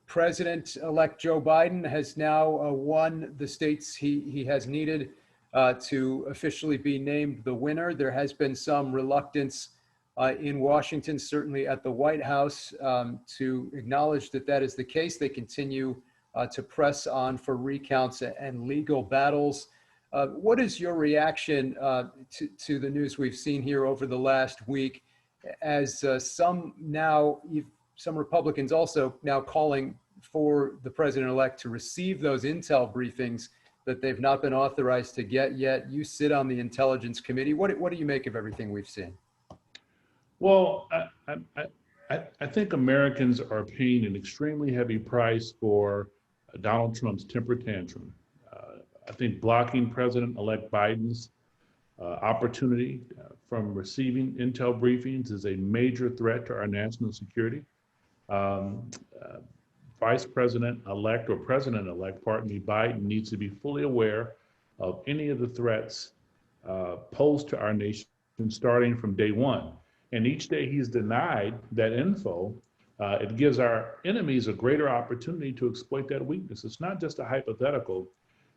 President-elect Joe Biden has now won the states he has needed to officially be named the winner. There has been some reluctance in Washington, certainly at the White House, to acknowledge that that is the case. They continue to press on for recounts and legal battles. What is your reaction to the news we've seen here over the last week, as some Republicans also now calling for the president-elect to receive those intel briefings that they've not been authorized to get yet? You sit on the Intelligence Committee. What do you make of everything we've seen? Well, I think Americans are paying an extremely heavy price for Donald Trump's temper tantrum. I think blocking President-elect Biden's opportunity from receiving intel briefings is a major threat to our national security. Vice President-elect or President-elect, pardon me, Biden needs to be fully aware of any of the threats posed to our nation starting from day one. And each day he's denied that info, it gives our enemies a greater opportunity to exploit that weakness. It's not just a hypothetical.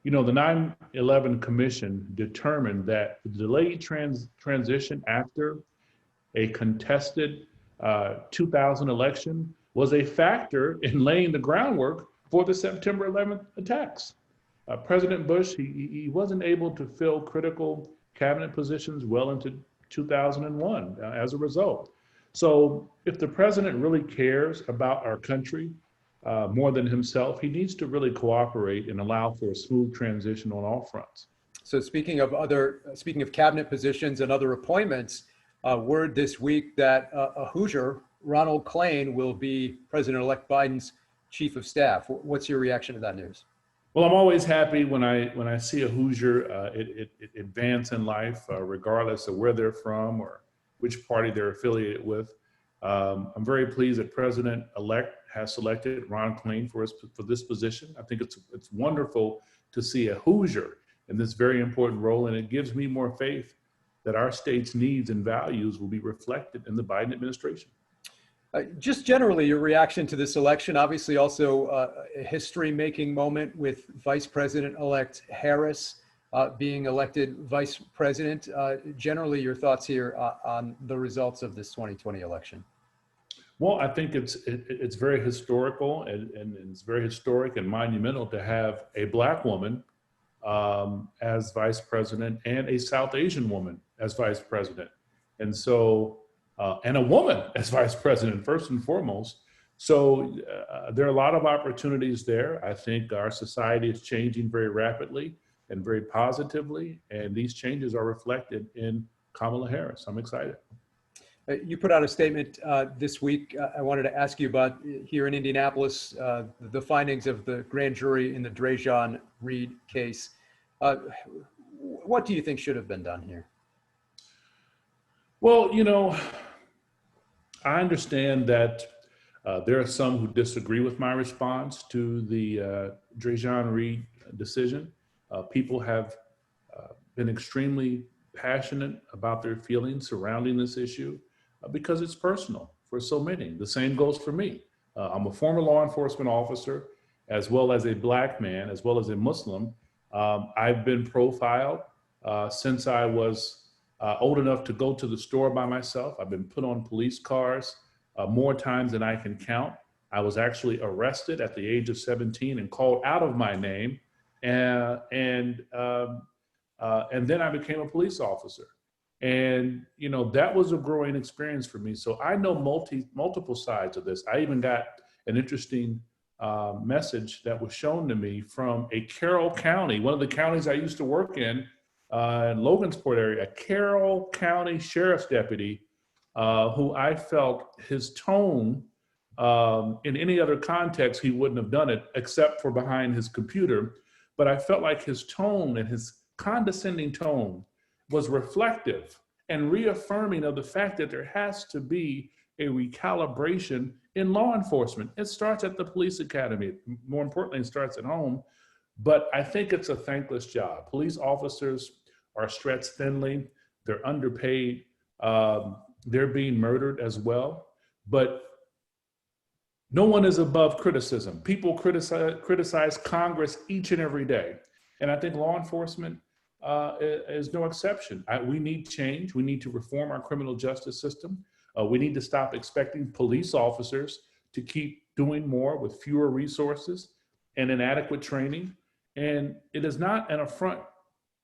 You know, the 9/11 Commission determined that the delayed transition after a contested 2000 election was a factor in laying the groundwork for the September 11th attacks. President Bush, he wasn't able to fill critical cabinet positions well into 2001 as a result. So if the president really cares about our country more than himself, he needs to really cooperate and allow for a smooth transition on all fronts. So speaking of cabinet positions and other appointments, word this week that a Hoosier, Ronald Klain, will be President-elect Biden's chief of staff. What's your reaction to that news? Well, I'm always happy when I see a Hoosier advance in life, regardless of where they're from or which party they're affiliated with. I'm very pleased that President-elect has selected Ron Klain for this position. I think it's wonderful to see a Hoosier in this very important role, and it gives me more faith that our state's needs and values will be reflected in the Biden administration. Just generally, your reaction to this election, obviously also a history-making moment with Vice President-elect Harris being elected vice president. Generally, your thoughts here on the results of this 2020 election? Well, I think it's very historical and it's very historic and monumental to have a Black woman as vice president and a South Asian woman as vice president. And so, and a woman as vice president, first and foremost. So there are a lot of opportunities there. I think our society is changing very rapidly and very positively, and these changes are reflected in Kamala Harris. I'm excited. You put out a statement this week. I wanted to ask you about here in Indianapolis, the findings of the grand jury in the Drejon Reed case. What do you think should have been done here? Well, you know, I understand that there are some who disagree with my response to the Drejon Reed decision. People have been extremely passionate about their feelings surrounding this issue because it's personal for so many. The same goes for me. I'm a former law enforcement officer, as well as a Black man, as well as a Muslim. I've been profiled since I was old enough to go to the store by myself. I've been put on police cars more times than I can count. I was actually arrested at the age of 17 and called out of my name. And then I became a police officer. And, you know, that was a growing experience for me. So I know multiple sides of this. I even got an interesting message that was shown to me from a Carroll County, one of the counties I used to work in Logansport area, a Carroll County sheriff's deputy who I felt his tone in any other context, he wouldn't have done it except for behind his computer. But I felt like his tone and his condescending tone was reflective and reaffirming of the fact that there has to be a recalibration in law enforcement. It starts at the police academy. More importantly, it starts at home. But I think it's a thankless job. Police officers are stretched thinly. They're underpaid. They're being murdered as well. But No one is above criticism. People criticize Congress each and every day. And I think law enforcement is no exception. We need change. We need to reform our criminal justice system. We need to stop expecting police officers to keep doing more with fewer resources and inadequate training. And it is not an affront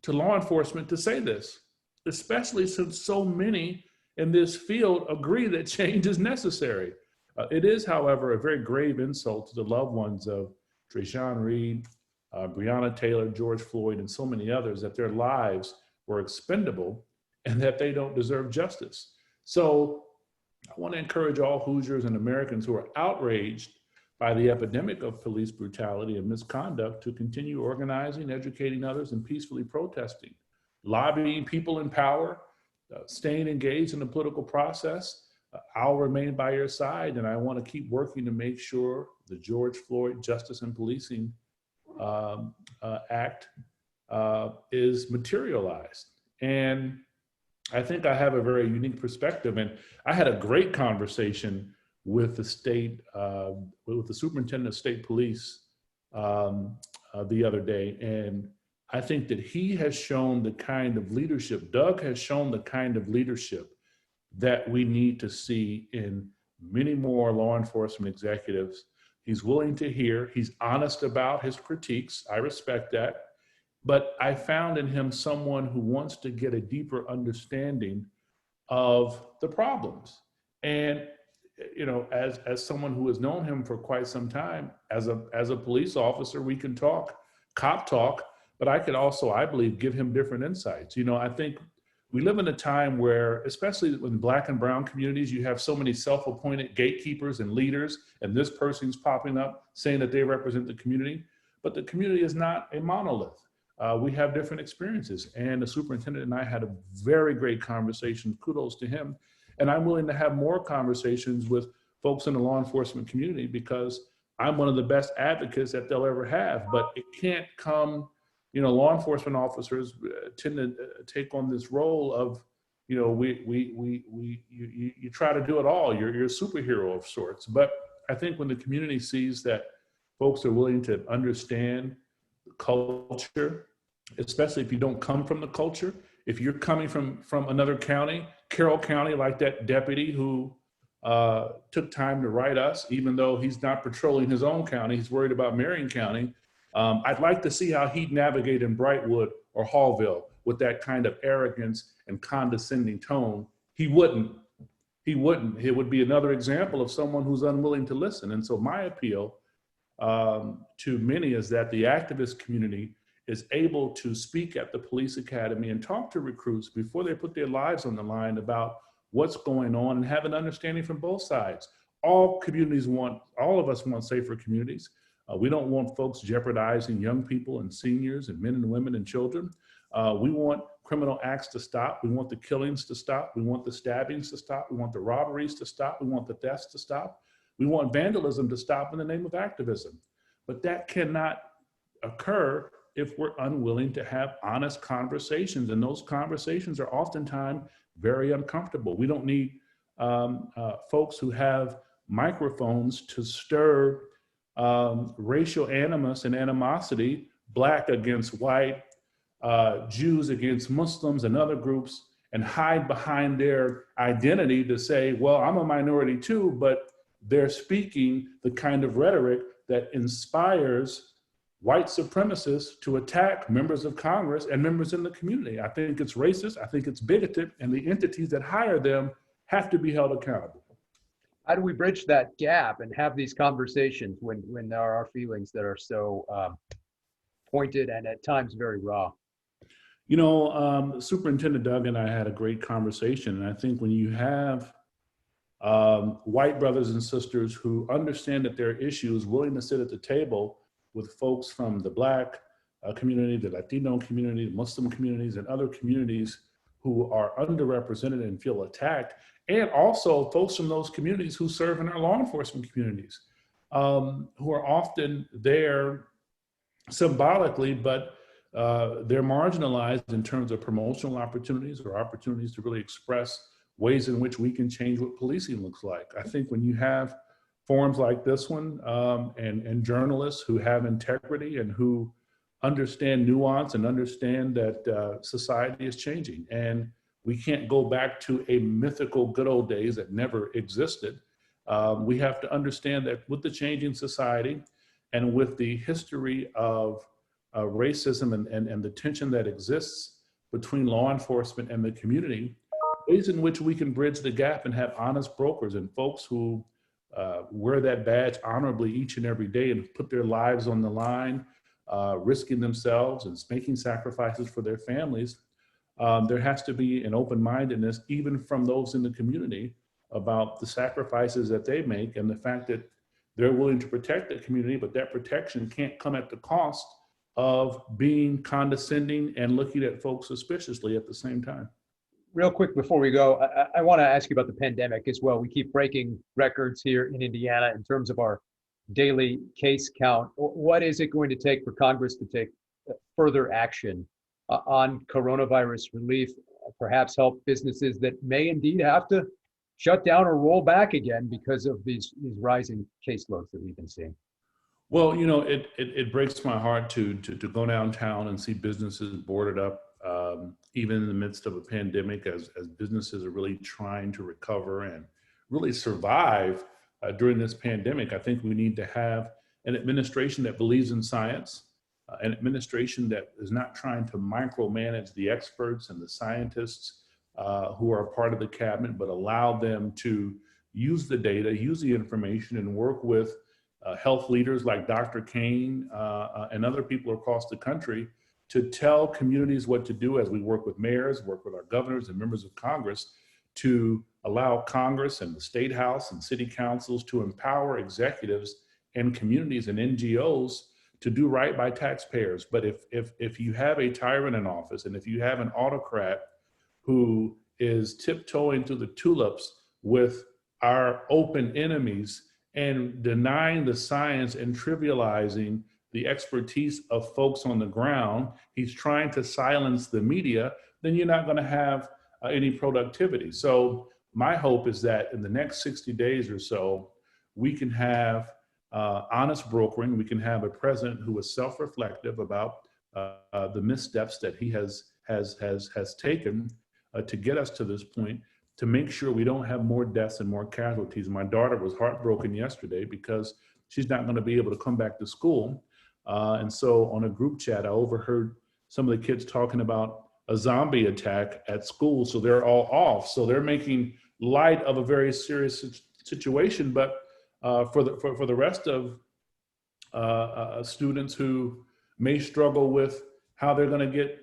to law enforcement to say this, especially since so many in this field agree that change is necessary. It is, however, a very grave insult to the loved ones of Trajan Reed, Breonna Taylor, George Floyd, and so many others that their lives were expendable and that they don't deserve justice. So I want to encourage all Hoosiers and Americans who are outraged by the epidemic of police brutality and misconduct to continue organizing, educating others, and peacefully protesting, lobbying people in power, staying engaged in the political process. I'll remain by your side, and I want to keep working to make sure the George Floyd Justice and Policing Act is materialized. And I think I have a very unique perspective. And I had a great conversation with the with the superintendent of state police the other day. And I think that he has shown the kind of leadership, Doug has shown the kind of leadership that we need to see in many more law enforcement executives. He's willing to hear, he's honest about his critiques. I respect that. But I found in him someone who wants to get a deeper understanding of the problems. And, you know, as someone who has known him for quite some time, as a police officer, we can talk, cop talk, but I could also, I believe, give him different insights. You know, I think we live in a time where, especially in Black and brown communities, you have so many self-appointed gatekeepers and leaders, and this person's popping up saying that they represent the community, but the community is not a monolith. We have different experiences, and the superintendent and I had a very great conversation. Kudos to him. And I'm willing to have more conversations with folks in the law enforcement community because I'm one of the best advocates that they'll ever have, but it can't come, you know, law enforcement officers tend to take on this role of, you know, you try to do it all. You're a superhero of sorts. But I think when the community sees that folks are willing to understand the culture, especially if you don't come from the culture, if you're coming from another county, Carroll County, like that deputy who took time to write us, even though he's not patrolling his own county, he's worried about Marion County. I'd like to see how he'd navigate in Brightwood or Hallville with that kind of arrogance and condescending tone. He wouldn't. It would be another example of someone who's unwilling to listen. And so my appeal to many is that the activist community is able to speak at the police academy and talk to recruits before they put their lives on the line about what's going on and have an understanding from both sides. All of us want safer communities. We don't want folks jeopardizing young people and seniors and men and women and children. We want criminal acts to stop. We want the killings to stop. We want the stabbings to stop. We want the robberies to stop. We want the thefts to stop. We want vandalism to stop in the name of activism. But that cannot occur if we're unwilling to have honest conversations. And those conversations are oftentimes very uncomfortable. We don't need folks who have microphones to stir racial animus and animosity, Black against white, Jews against Muslims and other groups, and hide behind their identity to say, well, I'm a minority too, but they're speaking the kind of rhetoric that inspires white supremacists to attack members of Congress and members in the community. I think it's racist, I think it's bigoted, and the entities that hire them have to be held accountable. How do we bridge that gap and have these conversations when there are feelings that are so pointed and at times very raw? You know, Superintendent Doug and I had a great conversation, and I think when you have white brothers and sisters who understand that there are issues, willing to sit at the table with folks from the Black community, the Latino community, Muslim communities, and other communities who are underrepresented and feel attacked, and also folks from those communities who serve in our law enforcement communities, who are often there symbolically, but they're marginalized in terms of promotional opportunities or opportunities to really express ways in which we can change what policing looks like. I think when you have forums like this one, and journalists who have integrity and who understand nuance and understand that society is changing. And we can't go back to a mythical good old days that never existed. We have to understand that with the changing society and with the history of racism and the tension that exists between law enforcement and the community, ways in which we can bridge the gap and have honest brokers and folks who wear that badge honorably each and every day and put their lives on the line, risking themselves and making sacrifices for their families. There has to be an open-mindedness, even from those in the community, about the sacrifices that they make and the fact that they're willing to protect the community, but that protection can't come at the cost of being condescending and looking at folks suspiciously at the same time. Real quick before we go, I want to ask you about the pandemic as well. We keep breaking records here in Indiana in terms of our daily case count. What is it going to take for Congress to take further action on coronavirus relief, perhaps help businesses that may indeed have to shut down or roll back again because of these rising caseloads that we've been seeing? Well, you know, it breaks my heart to go downtown and see businesses boarded up, even in the midst of a pandemic, as businesses are really trying to recover and really survive during this pandemic. I think we need to have an administration that believes in science, an administration that is not trying to micromanage the experts and the scientists who are part of the cabinet, but allow them to use the data, use the information, and work with health leaders like Dr. Kane and other people across the country to tell communities what to do as we work with mayors, work with our governors and members of Congress to allow Congress and the State House and city councils to empower executives and communities and NGOs to do right by taxpayers. But if you have a tyrant in office and if you have an autocrat who is tiptoeing through the tulips with our open enemies and denying the science and trivializing the expertise of folks on the ground, he's trying to silence the media, then you're not going to have any productivity. So my hope is that in the next 60 days or so, we can have honest brokering. We can have a president who is self-reflective about the missteps that he has taken to get us to this point, to make sure we don't have more deaths and more casualties. My daughter was heartbroken yesterday because she's not going to be able to come back to school. And so on a group chat, I overheard some of the kids talking about a zombie attack at school. So they're all off. So they're making light of a very serious situation. But for the rest of students who may struggle with how they're going to get,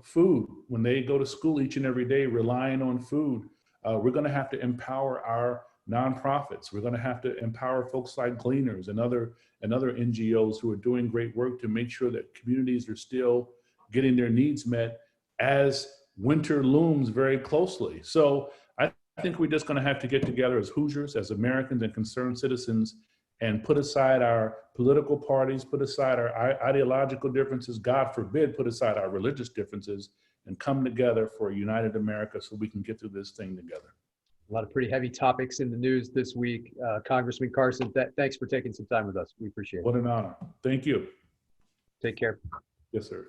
food when they go to school each and every day, relying on food, we're going to have to empower our nonprofits. We're going to have to empower folks like Gleaners and other NGOs who are doing great work to make sure that communities are still getting their needs met as winter looms very closely. So I think we're just going to have to get together as Hoosiers, as Americans and concerned citizens, and put aside our political parties, put aside our ideological differences, God forbid, put aside our religious differences, and come together for a united America so we can get through this thing together. A lot of pretty heavy topics in the news this week. Congressman Carson, thanks for taking some time with us. We appreciate it. What an honor. Thank you. Take care. Yes, sir.